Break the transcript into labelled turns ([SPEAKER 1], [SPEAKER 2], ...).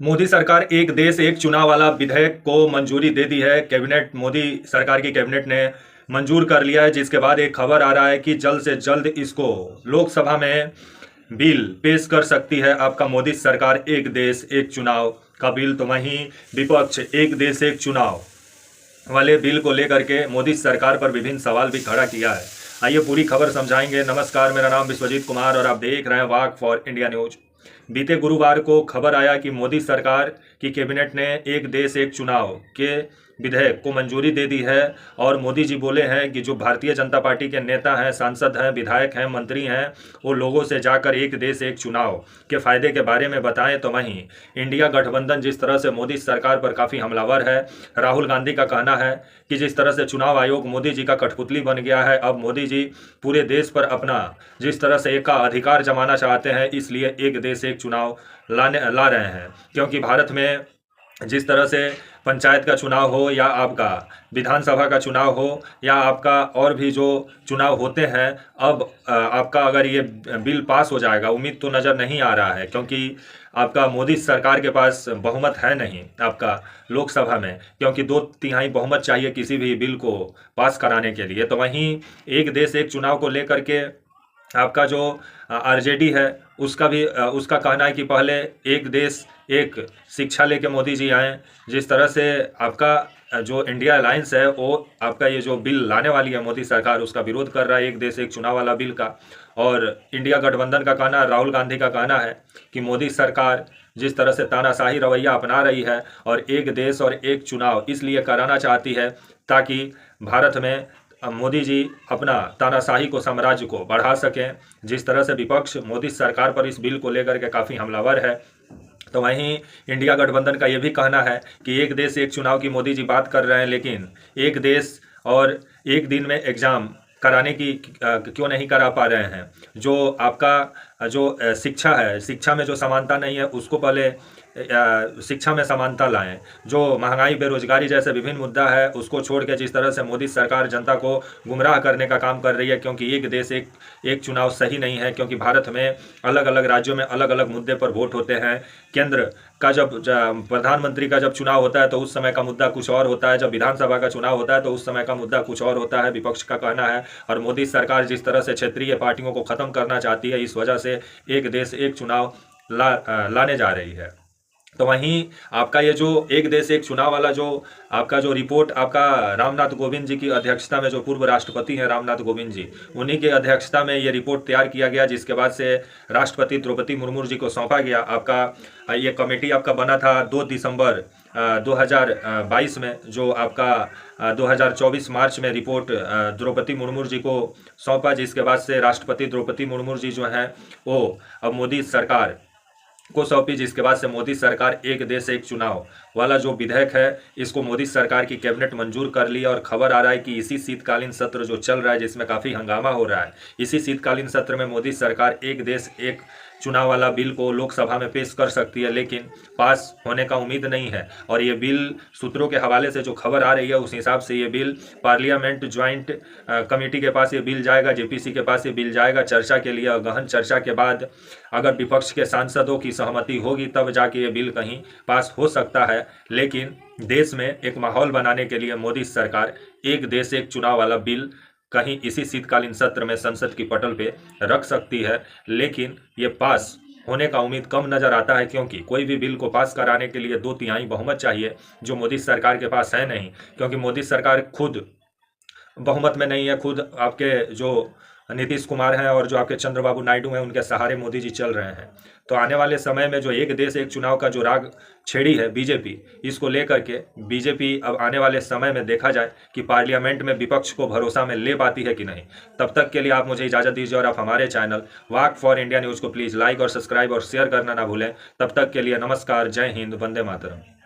[SPEAKER 1] मोदी सरकार एक देश एक चुनाव वाला विधेयक को मंजूरी दे दी है। कैबिनेट, मोदी सरकार की कैबिनेट ने मंजूर कर लिया है, जिसके बाद एक खबर आ रहा है कि जल्द से जल्द इसको लोकसभा में बिल पेश कर सकती है आपका मोदी सरकार। एक देश एक चुनाव का बिल। तो वहीं विपक्ष एक देश एक चुनाव वाले बिल को लेकर के मोदी सरकार पर विभिन्न सवाल भी खड़ा किया है। आइए पूरी खबर समझाएंगे। नमस्कार, मेरा नाम विश्वजीत कुमार और आप देख रहे हैं वाक फॉर इंडिया न्यूज। बीते गुरुवार को खबर आया कि मोदी सरकार की कैबिनेट ने एक देश एक चुनाव के विधेयक को मंजूरी दे दी है। और मोदी जी बोले हैं कि जो भारतीय जनता पार्टी के नेता हैं, सांसद हैं, विधायक हैं, मंत्री हैं, वो लोगों से जाकर एक देश एक चुनाव के फायदे के बारे में बताएं। तो वहीं इंडिया गठबंधन जिस तरह से मोदी सरकार पर काफ़ी हमलावर है, राहुल गांधी का कहना है कि जिस तरह से चुनाव आयोग मोदी जी का कठपुतली बन गया है, अब मोदी जी पूरे देश पर अपना जिस तरह से एकाधिकार जमाना चाहते हैं, इसलिए एक देश एक चुनाव ला रहे हैं। क्योंकि भारत में जिस तरह से पंचायत का चुनाव हो या आपका विधानसभा का चुनाव हो या आपका और भी जो चुनाव होते हैं, अब आपका अगर ये बिल पास हो जाएगा, उम्मीद तो नज़र नहीं आ रहा है, क्योंकि आपका मोदी सरकार के पास बहुमत है नहीं आपका लोकसभा में, क्योंकि 2/3 बहुमत चाहिए किसी भी बिल को पास कराने के लिए। तो वहीं एक देश एक चुनाव को लेकर के आपका जो आरजेडी है, उसका भी उसका कहना है कि पहले एक देश एक शिक्षा लेके मोदी जी आए। जिस तरह से आपका जो इंडिया अलायंस है, वो आपका ये जो बिल लाने वाली है मोदी सरकार, उसका विरोध कर रहा है, एक देश एक चुनाव वाला बिल का। और इंडिया गठबंधन का कहना, राहुल गांधी का कहना है कि मोदी सरकार जिस तरह से तानाशाही रवैया अपना रही है और एक देश और एक चुनाव इसलिए कराना चाहती है ताकि भारत में मोदी जी अपना तानाशाही को, साम्राज्य को बढ़ा सकें। जिस तरह से विपक्ष मोदी सरकार पर इस बिल को लेकर के काफ़ी हमलावर है, तो वहीं इंडिया गठबंधन का ये भी कहना है कि एक देश एक चुनाव की मोदी जी बात कर रहे हैं, लेकिन एक देश और एक दिन में एग्ज़ाम कराने की क्यों नहीं करा पा रहे हैं। जो आपका जो शिक्षा है, शिक्षा में जो समानता नहीं है, उसको पहले शिक्षा में समानता लाएं। जो महंगाई, बेरोजगारी जैसे विभिन्न मुद्दा है, उसको छोड़ के जिस तरह से मोदी सरकार जनता को गुमराह करने का काम कर रही है, क्योंकि एक देश एक चुनाव सही नहीं है। क्योंकि भारत में अलग अलग राज्यों में अलग अलग मुद्दे पर वोट होते हैं। केंद्र का जब प्रधानमंत्री का जब चुनाव होता है तो उस समय का मुद्दा कुछ और होता है, जब विधानसभा का चुनाव होता है तो उस समय का मुद्दा कुछ और होता है, विपक्ष का कहना है। और मोदी सरकार जिस तरह से क्षेत्रीय पार्टियों को ख़त्म करना चाहती है, इस वजह से एक देश एक चुनाव लाने जा रही है। तो वहीं आपका ये जो एक देश एक चुनाव वाला जो आपका जो रिपोर्ट, आपका रामनाथ कोविंद जी की अध्यक्षता में, जो पूर्व राष्ट्रपति हैं रामनाथ कोविंद जी, उन्हीं के अध्यक्षता में ये रिपोर्ट तैयार किया गया, जिसके बाद से राष्ट्रपति द्रौपदी मुर्मू जी को सौंपा गया। आपका ये कमेटी आपका बना था 2 दिसंबर 2022 में, जो आपका 2024 मार्च में रिपोर्ट द्रौपदी मुर्मू जी को सौंपा, जिसके बाद से राष्ट्रपति द्रौपदी मुर्मू जी जो हैं वो अब मोदी सरकार को सौंपी, जिसके बाद से मोदी सरकार एक देश एक चुनाव वाला जो विधेयक है, इसको मोदी सरकार की कैबिनेट मंजूर कर लिया। और खबर आ रहा है कि इसी शीतकालीन सत्र जो चल रहा है, जिसमें काफ़ी हंगामा हो रहा है, इसी शीतकालीन सत्र में मोदी सरकार एक देश एक चुनाव वाला बिल को लोकसभा में पेश कर सकती है, लेकिन पास होने का उम्मीद नहीं है। और ये बिल, सूत्रों के हवाले से जो खबर आ रही है, उस हिसाब से ये बिल पार्लियामेंट ज्वाइंट कमेटी के पास ये बिल जाएगा, जेपीसी के पास ये बिल जाएगा चर्चा के लिए। गहन चर्चा के बाद अगर विपक्ष के सांसदों की सहमति होगी, तब जाके ये बिल कहीं पास हो सकता है। लेकिन देश में एक माहौल बनाने के लिए मोदी सरकार एक देश एक चुनाव वाला बिल कहीं इसी शीतकालीन सत्र में संसद की पटल पे रख सकती है, लेकिन ये पास होने का उम्मीद कम नज़र आता है। क्योंकि कोई भी बिल को पास कराने के लिए 2/3 बहुमत चाहिए, जो मोदी सरकार के पास है नहीं। क्योंकि मोदी सरकार खुद बहुमत में नहीं है, खुद आपके जो नीतीश कुमार हैं और जो आपके चंद्रबाबू नायडू हैं, उनके सहारे मोदी जी चल रहे हैं। तो आने वाले समय में जो एक देश एक चुनाव का जो राग छेड़ी है बीजेपी, इसको लेकर के बीजेपी अब आने वाले समय में देखा जाए कि पार्लियामेंट में विपक्ष को भरोसा में ले पाती है कि नहीं। तब तक के लिए आप मुझे इजाज़त दीजिए और आप हमारे channel walk for India news को प्लीज़ लाइक और सब्सक्राइब और शेयर करना ना भूलें। तब तक के लिए नमस्कार, जय हिंद, वंदे मातरम।